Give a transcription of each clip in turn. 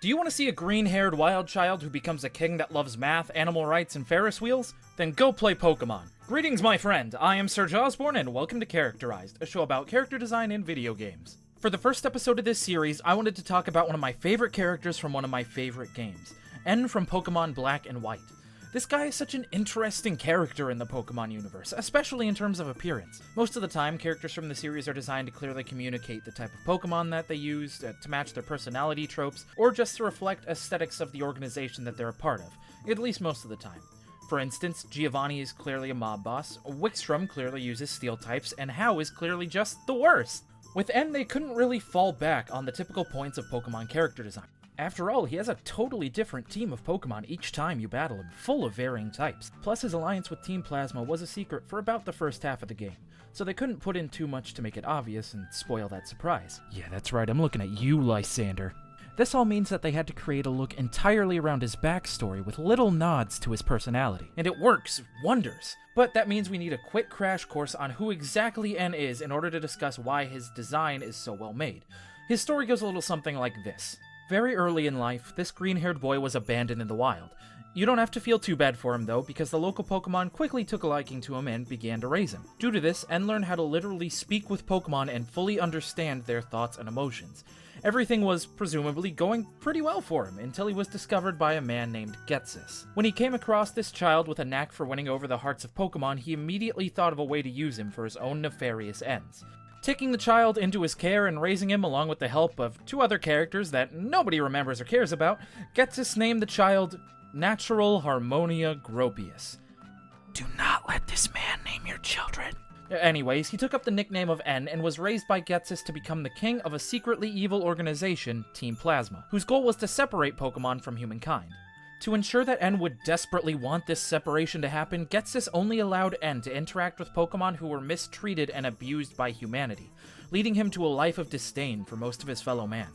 Do you want to see a green-haired wild child who becomes a king that loves math, animal rights, and Ferris wheels? Then go play Pokemon. Greetings, my friend. I am Serge Osborne, and welcome to Characterized, a show about character design in video games. For the first episode of this series, I wanted to talk about one of my favorite characters from one of my favorite games, N from Pokemon Black and White. This guy is such an interesting character in the Pokemon universe, especially in terms of appearance. Most of the time, characters from the series are designed to clearly communicate the type of Pokemon that they use, to match their personality tropes, or just to reflect aesthetics of the organization that they're a part of, at least most of the time. For instance, Giovanni is clearly a mob boss, Wickstrom clearly uses steel types, and Hau is clearly just the worst. With N, they couldn't really fall back on the typical points of Pokemon character design. After all, he has a totally different team of Pokemon each time you battle him, full of varying types. Plus, his alliance with Team Plasma was a secret for about the first half of the game, so they couldn't put in too much to make it obvious and spoil that surprise. Yeah, that's right, I'm looking at you, Lysander. This all means that they had to create a look entirely around his backstory with little nods to his personality. And it works wonders. But that means we need a quick crash course on who exactly N is in order to discuss why his design is so well made. His story goes a little something like this. Very early in life, this green-haired boy was abandoned in the wild. You don't have to feel too bad for him though, because the local Pokemon quickly took a liking to him and began to raise him. Due to this, N learned how to literally speak with Pokemon and fully understand their thoughts and emotions. Everything was, presumably, going pretty well for him, until he was discovered by a man named Ghetsis. When he came across this child with a knack for winning over the hearts of Pokemon, he immediately thought of a way to use him for his own nefarious ends. Taking the child into his care and raising him along with the help of two other characters that nobody remembers or cares about, Ghetsis named the child Natural Harmonia Gropius. Do not let this man name your children. Anyways, he took up the nickname of N and was raised by Ghetsis to become the king of a secretly evil organization, Team Plasma, whose goal was to separate Pokemon from humankind. To ensure that N would desperately want this separation to happen, Ghetsis only allowed N to interact with Pokemon who were mistreated and abused by humanity, leading him to a life of disdain for most of his fellow man.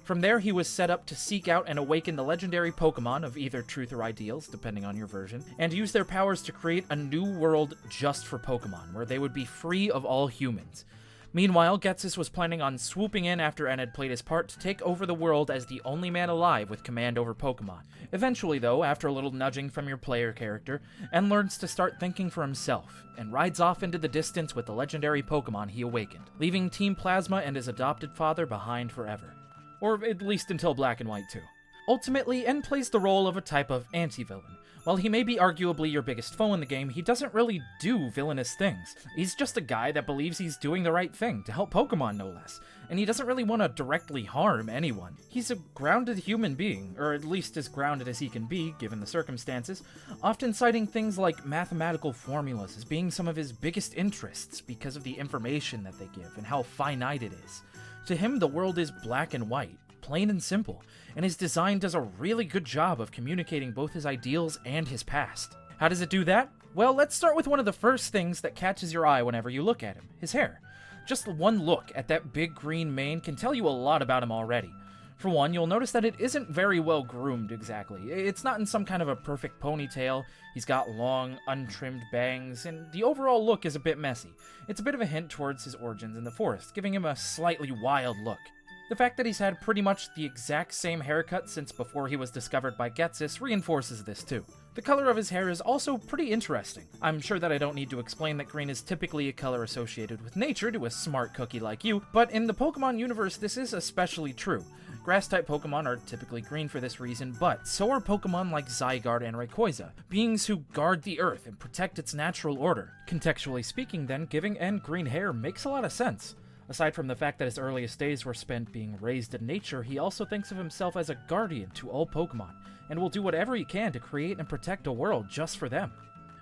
From there, he was set up to seek out and awaken the legendary Pokemon of either truth or ideals, depending on your version, and use their powers to create a new world just for Pokemon, where they would be free of all humans. Meanwhile, Ghetsis was planning on swooping in after N had played his part to take over the world as the only man alive with command over Pokemon. Eventually, though, after a little nudging from your player character, N learns to start thinking for himself, and rides off into the distance with the legendary Pokemon he awakened, leaving Team Plasma and his adopted father behind forever. Or at least until Black and White 2. Ultimately, N plays the role of a type of anti-villain. While he may be arguably your biggest foe in the game, he doesn't really do villainous things. He's just a guy that believes he's doing the right thing, to help Pokemon no less, and he doesn't really want to directly harm anyone. He's a grounded human being, or at least as grounded as he can be, given the circumstances, often citing things like mathematical formulas as being some of his biggest interests because of the information that they give and how finite it is. To him, the world is black and white, plain and simple, and his design does a really good job of communicating both his ideals and his past. How does it do that? Well, let's start with one of the first things that catches your eye whenever you look at him, his hair. Just one look at that big green mane can tell you a lot about him already. For one, you'll notice that it isn't very well groomed exactly. It's not in some kind of a perfect ponytail, he's got long, untrimmed bangs, and the overall look is a bit messy. It's a bit of a hint towards his origins in the forest, giving him a slightly wild look. The fact that he's had pretty much the exact same haircut since before he was discovered by Ghetsis reinforces this too. The color of his hair is also pretty interesting. I'm sure that I don't need to explain that green is typically a color associated with nature to a smart cookie like you, but in the Pokemon universe this is especially true. Grass-type Pokemon are typically green for this reason, but so are Pokemon like Zygarde and Rayquaza, beings who guard the Earth and protect its natural order. Contextually speaking then, giving N green hair makes a lot of sense. Aside from the fact that his earliest days were spent being raised in nature, he also thinks of himself as a guardian to all Pokemon, and will do whatever he can to create and protect a world just for them.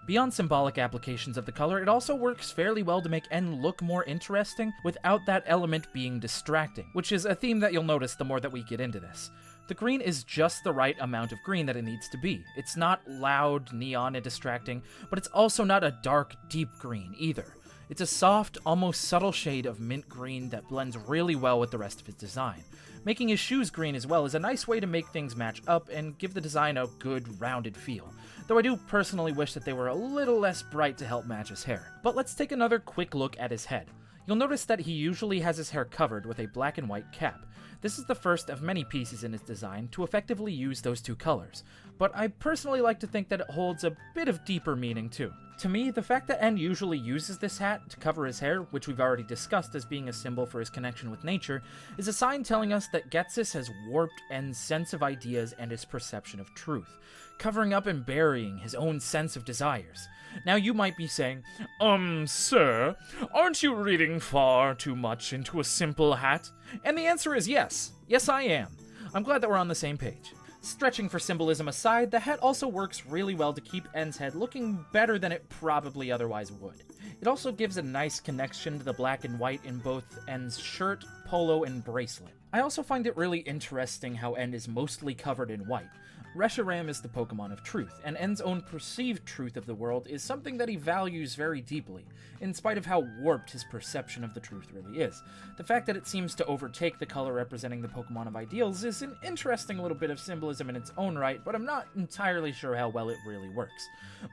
Beyond symbolic applications of the color, it also works fairly well to make N look more interesting without that element being distracting, which is a theme that you'll notice the more that we get into this. The green is just the right amount of green that it needs to be. It's not loud, neon, and distracting, but it's also not a dark, deep green either. It's a soft, almost subtle shade of mint green that blends really well with the rest of his design. Making his shoes green as well is a nice way to make things match up and give the design a good, rounded feel, though I do personally wish that they were a little less bright to help match his hair. But let's take another quick look at his head. You'll notice that he usually has his hair covered with a black and white cap. This is the first of many pieces in his design to effectively use those two colors, but I personally like to think that it holds a bit of deeper meaning too. To me, the fact that N usually uses this hat to cover his hair, which we've already discussed as being a symbol for his connection with nature, is a sign telling us that Getsis has warped N's sense of ideas and his perception of truth, covering up and burying his own sense of desires. Now you might be saying, sir, aren't you reading far too much into a simple hat? And the answer is yes. Yes, I am. I'm glad that we're on the same page. Stretching for symbolism aside, the hat also works really well to keep N's head looking better than it probably otherwise would. It also gives a nice connection to the black and white in both N's shirt, polo, and bracelet. I also find it really interesting how N is mostly covered in white. Reshiram is the Pokemon of truth, and N's own perceived truth of the world is something that he values very deeply, in spite of how warped his perception of the truth really is. The fact that it seems to overtake the color representing the Pokemon of ideals is an interesting little bit of symbolism in its own right, but I'm not entirely sure how well it really works.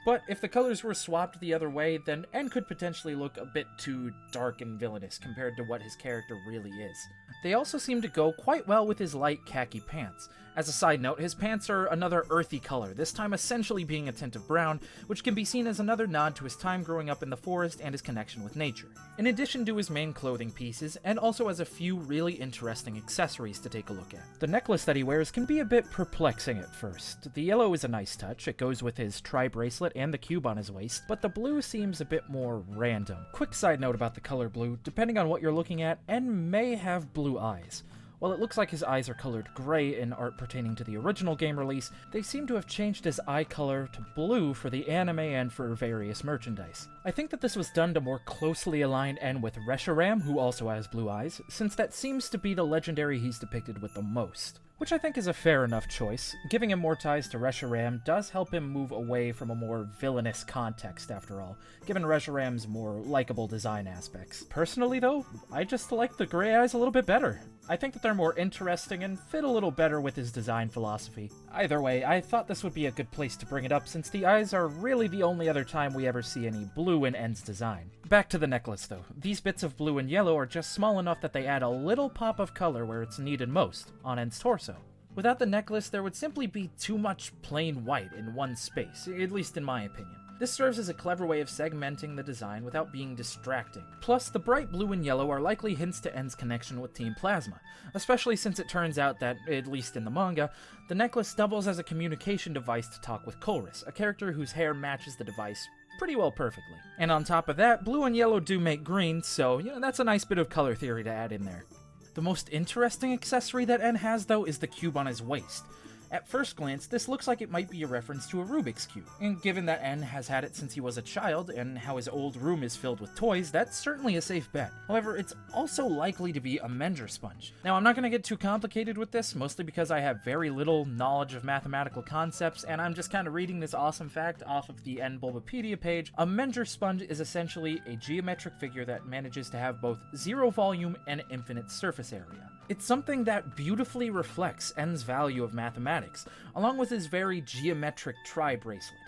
But if the colors were swapped the other way, then N could potentially look a bit too dark and villainous compared to what his character really is. They also seem to go quite well with his light khaki pants. As a side note, his pants are another earthy color, this time essentially being a tint of brown, which can be seen as another nod to his time growing up in the forest and his connection with nature. In addition to his main clothing pieces, and also has a few really interesting accessories to take a look at. The necklace that he wears can be a bit perplexing at first. The yellow is a nice touch, it goes with his tri-bracelet and the cube on his waist, but the blue seems a bit more random. Quick side note about the color blue, depending on what you're looking at, N may have blue eyes. While it looks like his eyes are colored gray in art pertaining to the original game release, they seem to have changed his eye color to blue for the anime and for various merchandise. I think that this was done to more closely align N with Reshiram, who also has blue eyes, since that seems to be the legendary he's depicted with the most. Which I think is a fair enough choice. Giving him more ties to Reshiram does help him move away from a more villainous context after all, given Reshiram's more likable design aspects. Personally though, I just like the gray eyes a little bit better. I think that they're more interesting and fit a little better with his design philosophy. Either way, I thought this would be a good place to bring it up since the eyes are really the only other time we ever see any blue in N's design. Back to the necklace though. These bits of blue and yellow are just small enough that they add a little pop of color where it's needed most, on N's torso. Without the necklace, there would simply be too much plain white in one space, at least in my opinion. This serves as a clever way of segmenting the design without being distracting. Plus, the bright blue and yellow are likely hints to N's connection with Team Plasma, especially since it turns out that, at least in the manga, the necklace doubles as a communication device to talk with Colress, a character whose hair matches the device pretty well perfectly. And on top of that, blue and yellow do make green, so, that's a nice bit of color theory to add in there. The most interesting accessory that N has, though, is the cube on his waist. At first glance, this looks like it might be a reference to a Rubik's Cube, and given that N has had it since he was a child, and how his old room is filled with toys, that's certainly a safe bet. However, it's also likely to be a Menger sponge. Now, I'm not going to get too complicated with this, mostly because I have very little knowledge of mathematical concepts, and I'm just kind of reading this awesome fact off of the N Bulbapedia page. A Menger sponge is essentially a geometric figure that manages to have both zero volume and infinite surface area. It's something that beautifully reflects N's value of mathematics, along with his very geometric tri-bracelet.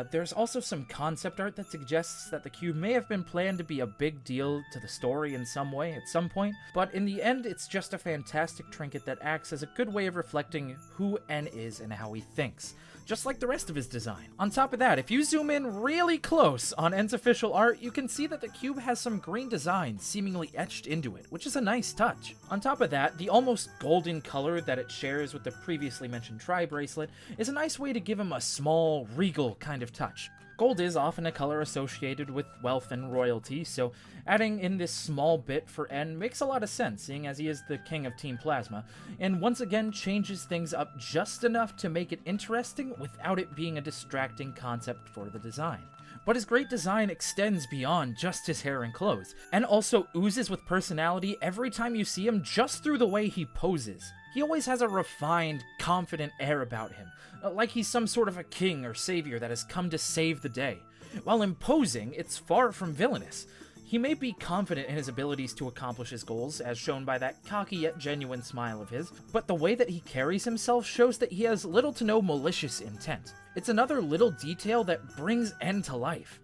There's also some concept art that suggests that the cube may have been planned to be a big deal to the story in some way at some point, but in the end it's just a fantastic trinket that acts as a good way of reflecting who N is and how he thinks, just like the rest of his design. On top of that, if you zoom in really close on N's official art, you can see that the cube has some green design seemingly etched into it, which is a nice touch. On top of that, the almost golden color that it shares with the previously mentioned tri-bracelet is a nice way to give him a small, regal kind of touch. Gold is often a color associated with wealth and royalty, so adding in this small bit for N makes a lot of sense, seeing as he is the king of Team Plasma, and once again changes things up just enough to make it interesting without it being a distracting concept for the design. But his great design extends beyond just his hair and clothes, and also oozes with personality every time you see him just through the way he poses. He always has a refined, confident air about him, like he's some sort of a king or savior that has come to save the day. While imposing, it's far from villainous. He may be confident in his abilities to accomplish his goals, as shown by that cocky yet genuine smile of his, but the way that he carries himself shows that he has little to no malicious intent. It's another little detail that brings N to life.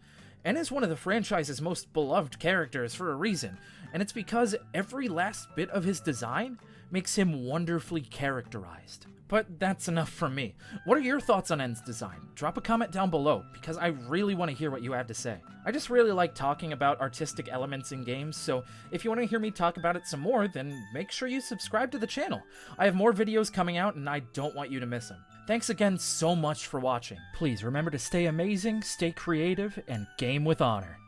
N is one of the franchise's most beloved characters for a reason, and it's because every last bit of his design makes him wonderfully characterized. But that's enough from me. What are your thoughts on N's design? Drop a comment down below, because I really want to hear what you have to say. I just really like talking about artistic elements in games, so if you want to hear me talk about it some more, then make sure you subscribe to the channel. I have more videos coming out, and I don't want you to miss them. Thanks again so much for watching. Please remember to stay amazing, stay creative, and game with honor.